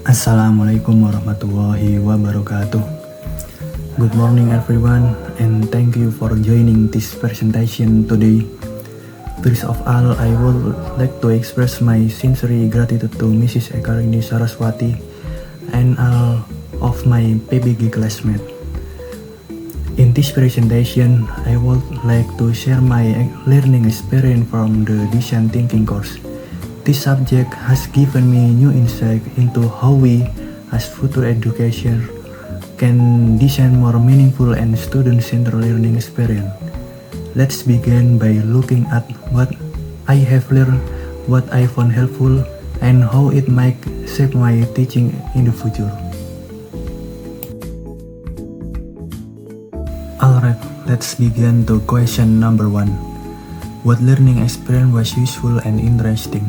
Assalamualaikum warahmatullahi wabarakatuh. Good morning everyone, and thank you for joining this presentation today. First of all, I would like to express my sincere gratitude to Mrs. Ekarini Saraswati and all of my PBG classmates. In this presentation, I would like to share my learning experience from the design thinking course. This subject has given me new insight into how we, as future educators, can design more meaningful and student-centered learning experience. Let's begin by looking at what I have learned, what I found helpful, and how it might shape my teaching in the future. Alright, let's begin to question number 1. What learning experience was useful and interesting?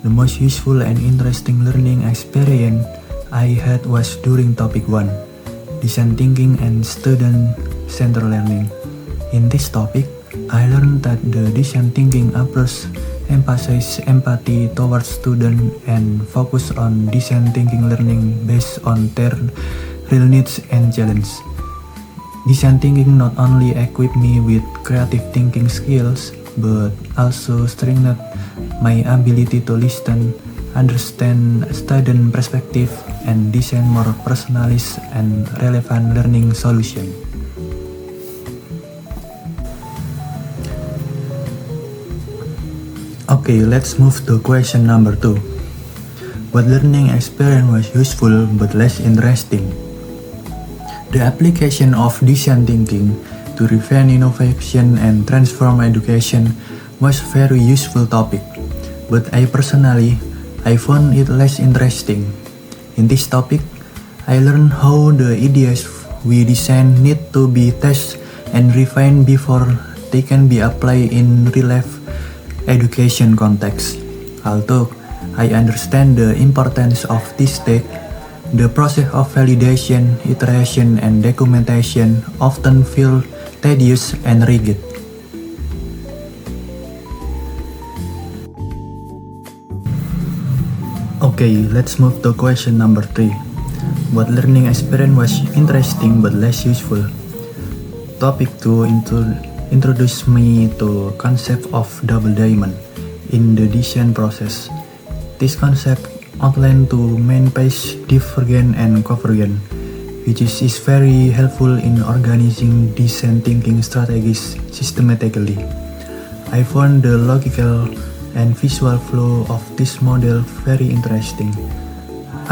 The most useful and interesting learning experience I had was during topic 1, design thinking and student-centered learning. In this topic, I learned that the design thinking approach emphasizes empathy towards students and focus on design thinking learning based on their real needs and challenges. Design thinking not only equipped me with creative thinking skills, but also strengthened my ability to listen, understand student perspective, and design more personalized and relevant learning solutions. Okay, let's move to question number 2. What learning experience was useful but less interesting? The application of design thinking to refine innovation and transform education was a very useful topic, but I found it less interesting. In this topic, I learned how the ideas we design need to be tested and refined before they can be applied in real-life education context. Although I understand the importance of this step, the process of validation, iteration, and documentation often feel tedious and rigid. Okay, let's move to question number 3. What learning experience was interesting but less useful? Topic 2 introduced me to concept of double diamond in the design process. This concept outline two main phase, divergent and convergent, which is very helpful in organizing design thinking strategies systematically. I found the logical and visual flow of this model very interesting,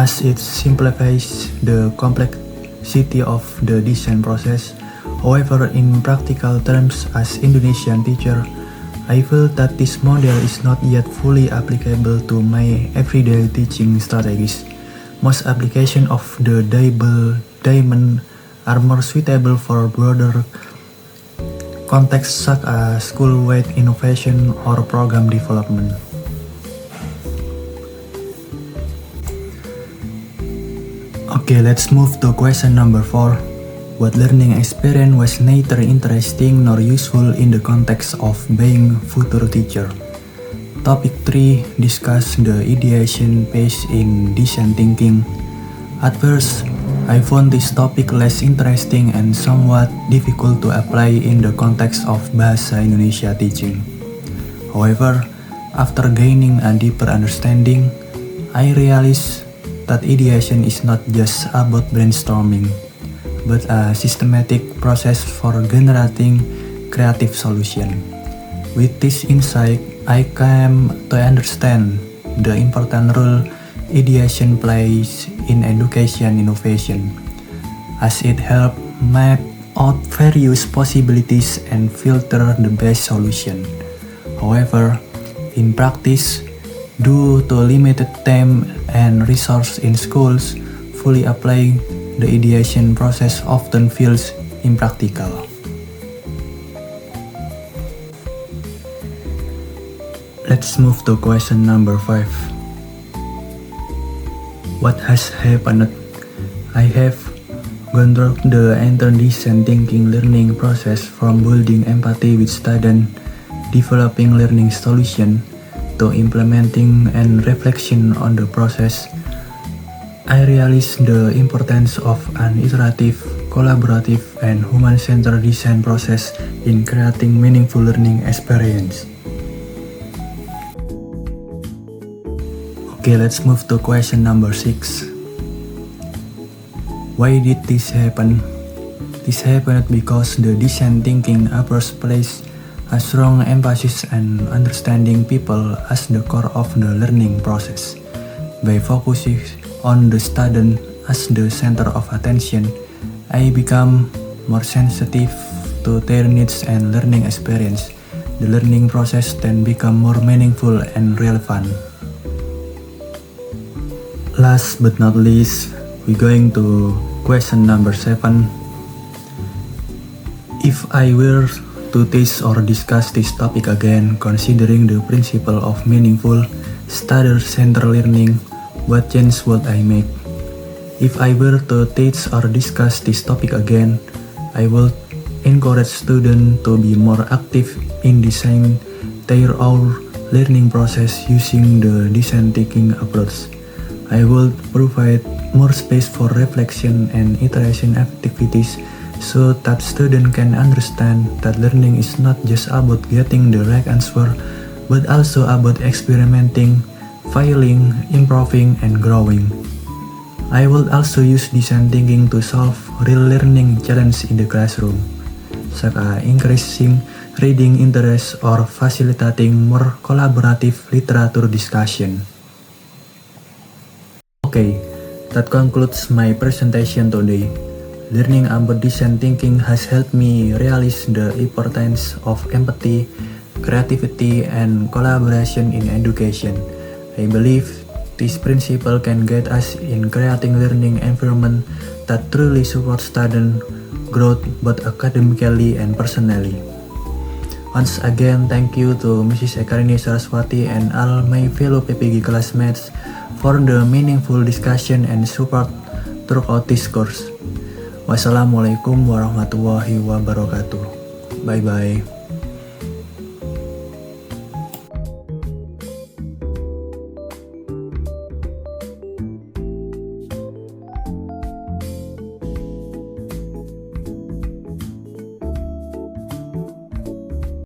as it simplifies the complexity of the design process. However, in practical terms, as Indonesian teacher, I feel that this model is not yet fully applicable to my everyday teaching strategies. Most applications of the double diamond are more suitable for broader contexts such as school-wide innovation or program development. Okay, let's move to question number 4. What learning experience was neither interesting nor useful in the context of being future teacher? Topic 3 discuss the ideation phase in design thinking. At first, I found this topic less interesting and somewhat difficult to apply in the context of Bahasa Indonesia teaching. However, after gaining a deeper understanding, I realized that ideation is not just about brainstorming, but a systematic process for generating creative solution. With this insight, I came to understand the important role ideation plays in education innovation, as it helps map out various possibilities and filter the best solution. However, in practice, due to limited time and resource in schools, fully applying the ideation process often feels impractical. Let's move to question number 5. What has happened? I have gone through the entire design thinking learning process from building empathy with students, developing learning solutions, to implementing and reflection on the process. I realized the importance of an iterative, collaborative, and human-centered design process in creating meaningful learning experience. Okay, let's move to question number 6. Why did this happen? This happened because the design thinking approach placed a strong emphasis on understanding people as the core of the learning process. By focusing on the student as the center of attention, I become more sensitive to their needs and learning experience. The learning process then become more meaningful and relevant. Last but not least, we're going to question number 7. If I were to teach or discuss this topic again, considering the principle of meaningful, study-centered learning, what change would I make? If I were to teach or discuss this topic again, I would encourage students to be more active in designing their own learning process using the design thinking approach. I would provide more space for reflection and iteration activities so that students can understand that learning is not just about getting the right answer, but also about experimenting, failing, improving, and growing. I will also use design thinking to solve real learning challenges in the classroom, such as increasing reading interest or facilitating more collaborative literature discussion. Okay, that concludes my presentation today. Learning about design thinking has helped me realize the importance of empathy, creativity, and collaboration in education. I believe this principle can guide us in creating learning environment that truly supports student growth both academically and personally. Once again, thank you to Mrs. Ekarini Saraswati and all my fellow PPG classmates for the meaningful discussion and support throughout this course. Wassalamualaikum warahmatullahi wabarakatuh. Bye-bye.